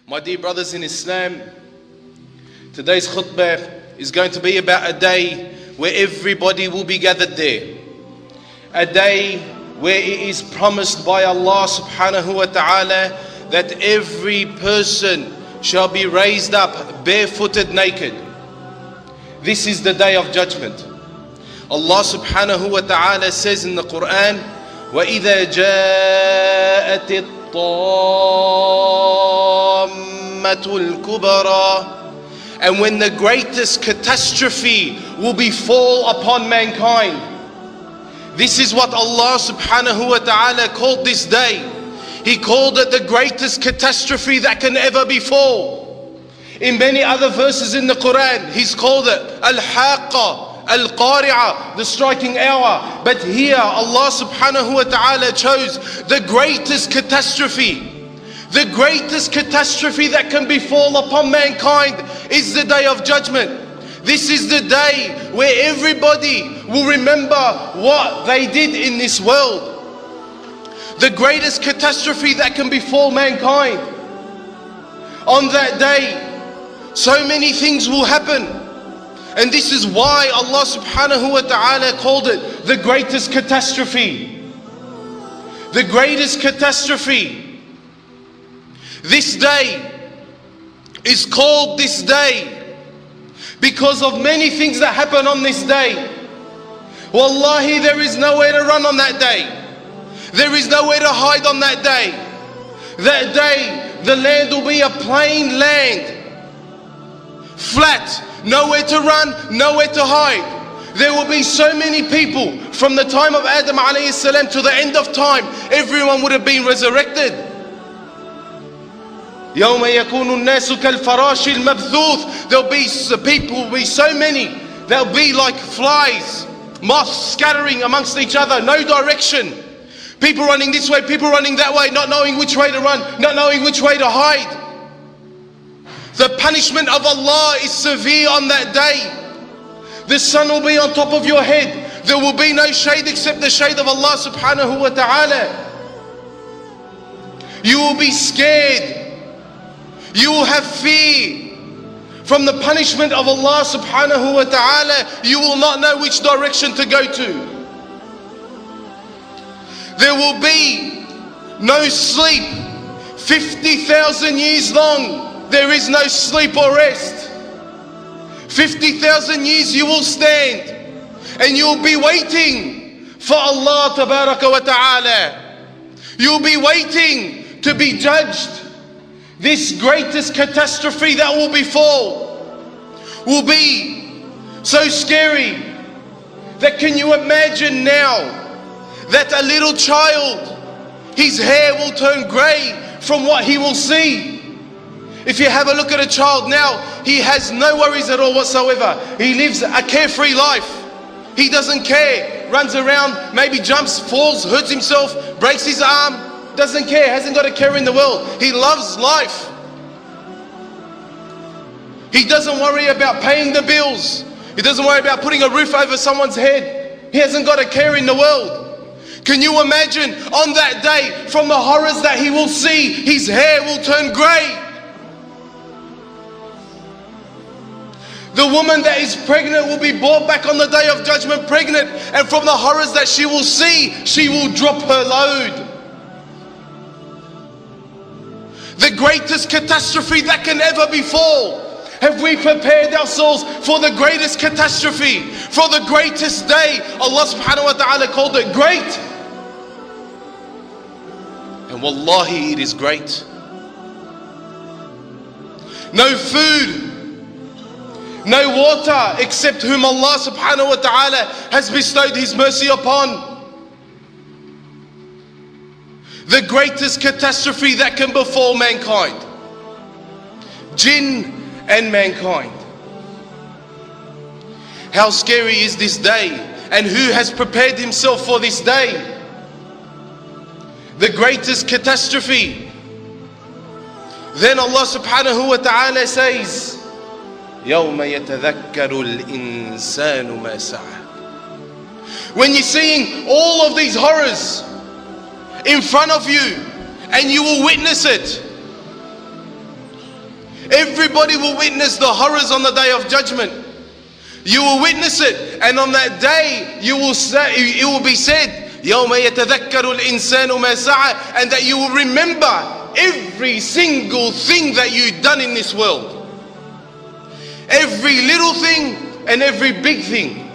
My dear brothers in Islam, today's khutbah is going to be about a day where everybody will be gathered there. A day where it is promised by Allah subhanahu wa ta'ala that every person shall be raised up barefooted naked. This is the day of judgment. Allah subhanahu wa ta'ala says in the Quran, وَإِذَا جَاءَتِ الطَّامَّةُ الْكُبْرَى. And when the greatest catastrophe will befall upon mankind. This is what Allah subhanahu wa ta'ala called this day. He called it the greatest catastrophe that can ever befall. In many other verses in the Quran, He's called it Al-Haqqa, Al-Qari'ah, the striking hour. But here Allah subhanahu wa ta'ala chose the greatest catastrophe. The greatest catastrophe that can befall upon mankind is the day of judgment. This is the day where everybody will remember what they did in this world. The greatest catastrophe that can befall mankind. On that day, so many things will happen. And this is why Allah subhanahu wa ta'ala called it the greatest catastrophe. The greatest catastrophe. This day is called this day because of many things that happen on this day. Wallahi, there is nowhere to run on that day. There is nowhere to hide on that day. That day, the land will be a plain land. Flat. Nowhere to run, nowhere to hide. There will be so many people from the time of Adam alayhi salam to the end of time. Everyone would have been resurrected. يَوْمَ يَكُونُ النَّاسُ كَالْفَرَاشِ الْمَبْثُوثِ. There'll be people, will be so many. They'll be like flies, moths scattering amongst each other, no direction. People running this way, people running that way, not knowing which way to run, not knowing which way to hide. The punishment of Allah is severe on that day. The sun will be on top of your head. There will be no shade except the shade of Allah subhanahu wa ta'ala. You will be scared. You will have fear from the punishment of Allah subhanahu wa ta'ala. You will not know which direction to go to. There will be no sleep. 50,000 years long. There is no sleep or rest. 50,000 years you will stand and you will be waiting for Allah tabaraka wa ta'ala. You will be waiting to be judged. This greatest catastrophe that will befall will be so scary that can you imagine now that a little child, his hair will turn grey from what he will see. If you have a look at a child now, he has no worries at all whatsoever. He lives a carefree life. He doesn't care. Runs around, maybe jumps, falls, hurts himself, breaks his arm. Doesn't care, hasn't got a care in the world. He loves life. He doesn't worry about paying the bills. He doesn't worry about putting a roof over someone's head. He hasn't got a care in the world. Can you imagine on that day, from the horrors that he will see, his hair will turn grey. The woman that is pregnant will be brought back on the day of judgment pregnant, and from the horrors that she will see, she will drop her load. The greatest catastrophe that can ever befall. Have we prepared ourselves for the greatest catastrophe, for the greatest day? Allah subhanahu wa ta'ala called it great. And wallahi, it is great. No food, no water except whom Allah subhanahu wa ta'ala has bestowed His mercy upon. The greatest catastrophe that can befall mankind. Jinn and mankind. How scary is this day? And who has prepared himself for this day? The greatest catastrophe. Then Allah subhanahu wa ta'ala says, يَوْمَ يَتَذَكَّرُ الْإِنسَانُ مَا سَعَى. When you're seeing all of these horrors in front of you and you will witness it, Everybody will witness the horrors on the day of judgment. You will witness it, and on that day you will say, it will be said, يَوْمَ يَتَذَكَّرُ الْإِنسَانُ مَا سَعَى, and that you will remember every single thing that you've done in this world. Every little thing and every big thing.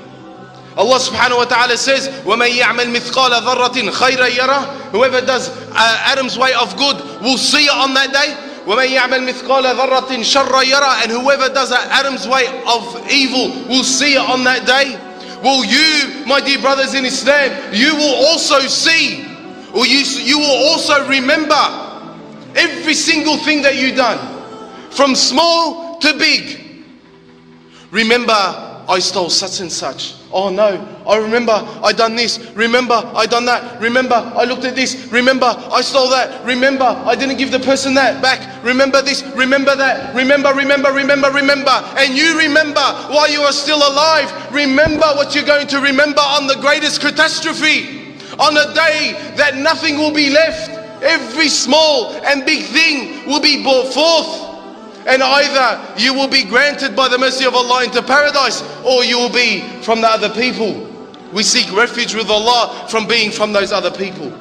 Allah subhanahu wa ta'ala says, وَمَنْ يَعْمَلْ مِثْقَالَ ذَرَّةٍ خَيْرًا يَرَهُ. Whoever does Adam's way of good will see it on that day. وَمَنْ يَعْمَلْ مِثْقَالَ ذَرَّةٍ شَرًّا يَرَهُ. And whoever does Adam's way of evil will see it on that day. Well, you, my dear brothers in Islam, you will also see, or you will also remember every single thing that you've done, from small to big. Remember, I stole such and such. Oh no, I remember I done this. Remember I done that. Remember I looked at this. Remember I stole that. Remember I didn't give the person that back. Remember this. Remember that. Remember. And you remember while you are still alive. Remember what you're going to remember on the greatest catastrophe. On a day that nothing will be left. Every small and big thing will be brought forth. And either you will be granted by the mercy of Allah into paradise, or you will be from the other people. We seek refuge with Allah from being from those other people.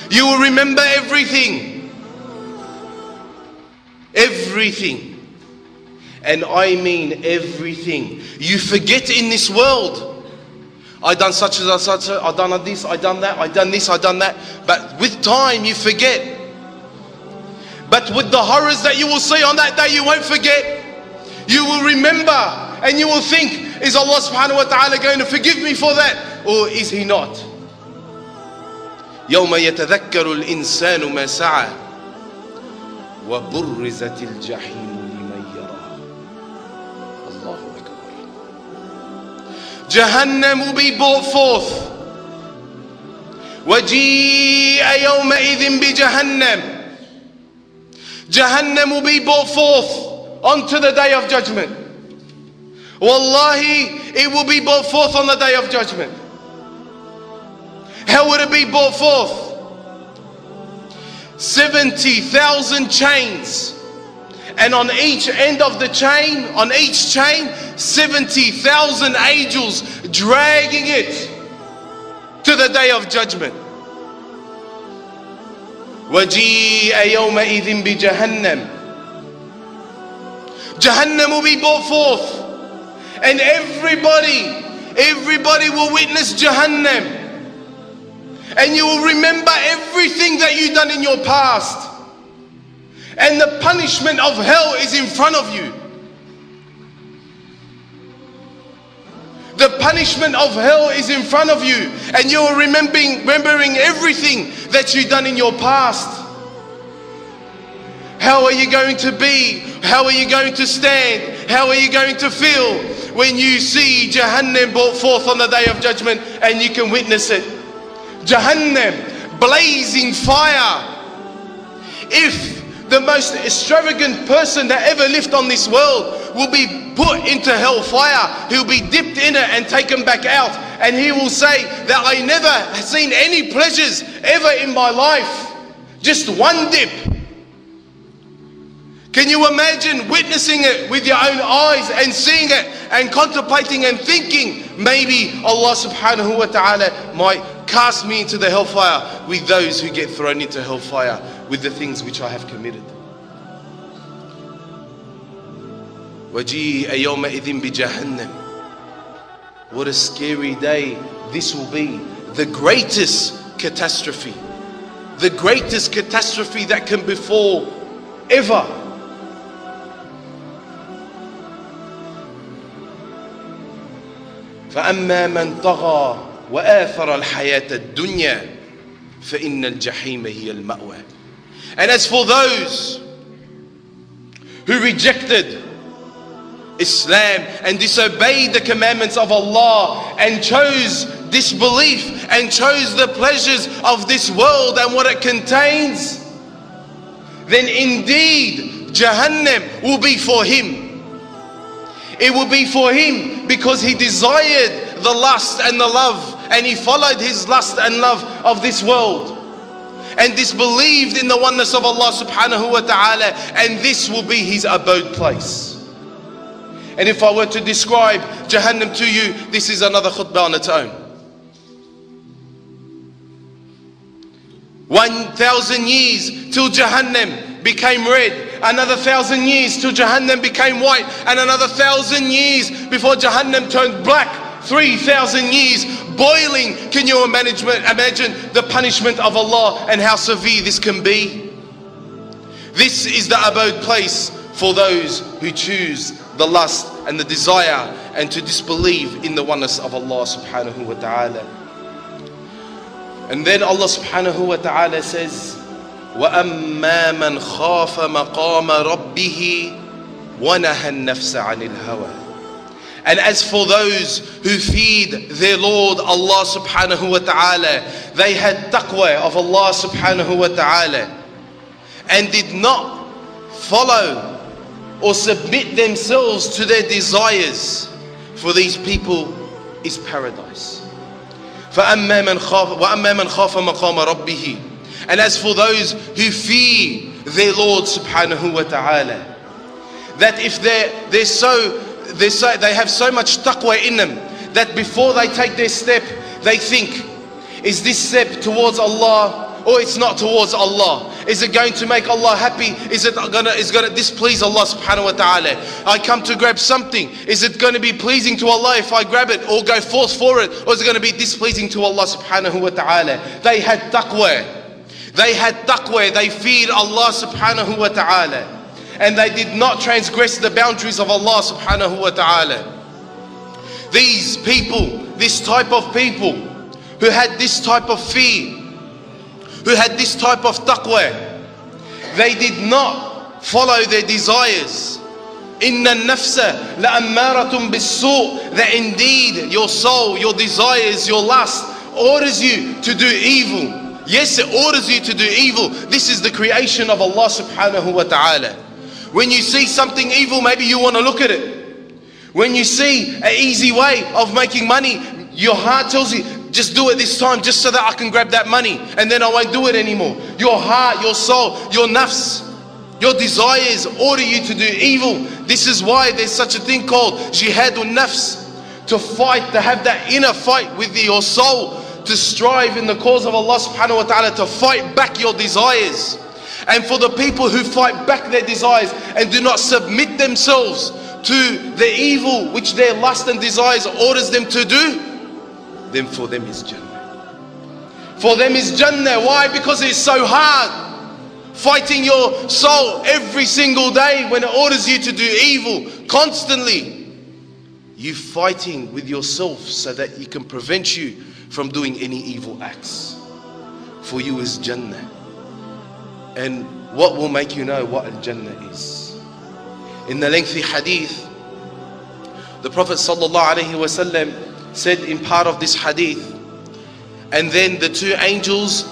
You will remember everything. Everything. And I mean everything. You forget in this world. I done such and such, I done this, I done that, I done this, I done that. But with time you forget. But with the horrors that you will see on that day, you won't forget. You will remember and you will think, is Allah subhanahu wa ta'ala going to forgive me for that? Or is He not? يَوْمَ يَتَذَكَّرُ الْإِنسَانُ مَا سَعَى وَبُرِّزَتِ الْجَحِيمُ لِمَنْ يَرَى. Allahu Akbar. Jahannam will be brought forth. وَجِيءَ يَوْمَئِذٍ بِجَهَنَّمٍ. Jahannam will be brought forth onto the day of judgment. Wallahi, it will be brought forth on the day of judgment. How would it be brought forth? 70,000 chains. And on each end of the chain, on each chain, 70,000 angels dragging it to the day of judgment. وَجِيءَ يَوْمَئِذٍ بِجَهَنَّمٍ. Jahannam will be brought forth, and everybody will witness Jahannam, and you will remember everything that you've done in your past, and the punishment of hell is in front of you. The punishment of hell is in front of you, and you're remembering everything that you've done in your past. How are you going to be? How are you going to stand? How are you going to feel when you see Jahannam brought forth on the day of judgment and you can witness it? Jahannam, blazing fire. If the most extravagant person that ever lived on this world will be put into hellfire, he'll be dipped in it and taken back out, and he will say that I never seen any pleasures ever in my life, just one dip. Can you imagine witnessing it with your own eyes and seeing it and contemplating and thinking, maybe Allah subhanahu wa ta'ala might cast me into the hellfire with those who get thrown into hellfire with the things which I have committed. وَجِيءَ يَوْمَئِذٍ بِجَهَنَّمٍ. What a scary day this will be. The greatest catastrophe. The greatest catastrophe that can befall ever. فَأَمَّا مَنْ طَغَى وَآثَرَ الْحَيَاةَ الدُّنْيَا فَإِنَّ الْجَحِيمَ هِيَ الْمَأْوَى. And as for those who rejected Islam and disobeyed the commandments of Allah and chose disbelief and chose the pleasures of this world and what it contains, then indeed Jahannam will be for him. It will be for him because he desired the lust and the love, and he followed his lust and love of this world. and disbelieved in the oneness of Allah subhanahu wa ta'ala, and this will be his abode place. And if I were to describe Jahannam to you, this is another khutbah on its own. 1,000 years till Jahannam became red, another 1,000 years till Jahannam became white, and another 1,000 years before Jahannam turned black. 3,000 years boiling. Can you imagine the punishment of Allah and how severe this can be? This is the abode place for those who choose the lust and the desire and to disbelieve in the oneness of Allah subhanahu wa ta'ala. And then Allah subhanahu wa ta'ala says, وَأَمَّا مَنْ خَافَ مَقَامَ رَبِّهِ وَنَهَى النَّفْسَ عَنِ الْهَوَى. And as for those who feared their Lord Allah subhanahu wa ta'ala, they had taqwa of Allah subhanahu wa ta'ala and did not follow or submit themselves to their desires, for these people is paradise. فَأَمَّا مَنْ خَافَ مَقَامَ رَبِّهِ. And as for those who fear their Lord subhanahu wa ta'ala, that if they have so much taqwa in them that before they take their step, they think, is this step towards Allah or it's not towards Allah? Is it going to make Allah happy? Is it going to displease Allah subhanahu wa ta'ala? I come to grab something. Is it going to be pleasing to Allah if I grab it or go forth for it? Or is it going to be displeasing to Allah subhanahu wa ta'ala? They had taqwa. They had taqwa. They feared Allah subhanahu wa ta'ala. And they did not transgress the boundaries of Allah subhanahu wa ta'ala. These people, this type of people who had this type of fear, who had this type of taqwa, they did not follow their desires. Inna nafsa la'ammaratun bis-su'. That indeed your soul, your desires, your lust orders you to do evil. Yes, it orders you to do evil. This is the creation of Allah subhanahu wa ta'ala. When you see something evil, maybe you want to look at it. When you see an easy way of making money, your heart tells you, just do it this time, just so that I can grab that money, and then I won't do it anymore. Your heart, your soul, your nafs, your desires order you to do evil. This is why there's such a thing called Jihad nafs, to fight, to have that inner fight with your soul, to strive in the cause of Allah subhanahu wa ta'ala, to fight back your desires. And for the people who fight back their desires and do not submit themselves to the evil which their lust and desires orders them to do, then for them is Jannah. For them is Jannah. Why? Because it's so hard fighting your soul every single day when it orders you to do evil constantly. You fighting with yourself so that it can prevent you from doing any evil acts. For you is Jannah. And what will make you know what Al-Jannah is? In the lengthy hadith, the Prophet ﷺ said in part of this hadith, and then the two angels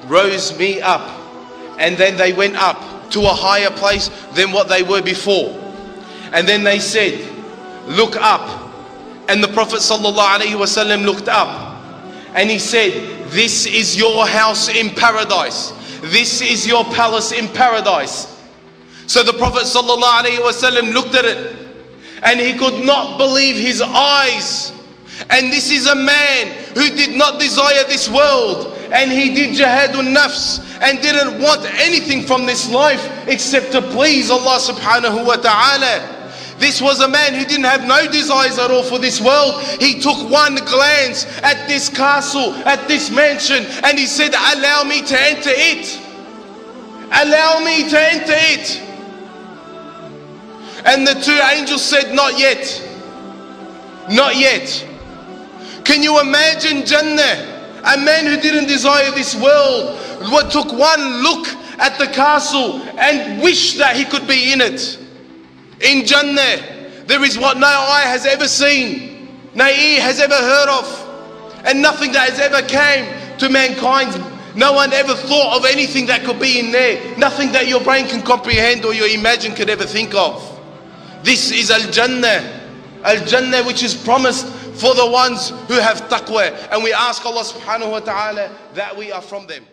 rose me up, and then they went up to a higher place than what they were before. And then they said, look up. And the Prophet ﷺ looked up, and he said, this is your house in paradise. This is your palace in paradise. So the Prophet ﷺ looked at it and he could not believe his eyes. And this is a man who did not desire this world, and he did jihadun nafs and didn't want anything from this life except to please Allah subhanahu wa ta'ala. This was a man who didn't have no desires at all for this world. He took one glance at this castle, at this mansion, and he said, allow me to enter it. Allow me to enter it. And the two angels said, not yet. Not yet. Can you imagine Jannah? A man who didn't desire this world, what took one look at the castle and wished that he could be in it. In Jannah, there is what no eye has ever seen, no ear has ever heard of, and nothing that has ever came to mankind. No one ever thought of anything that could be in there. Nothing that your brain can comprehend or your imagine could ever think of. This is Al-Jannah. Al-Jannah which is promised for the ones who have taqwa. And we ask Allah subhanahu wa ta'ala that we are from them.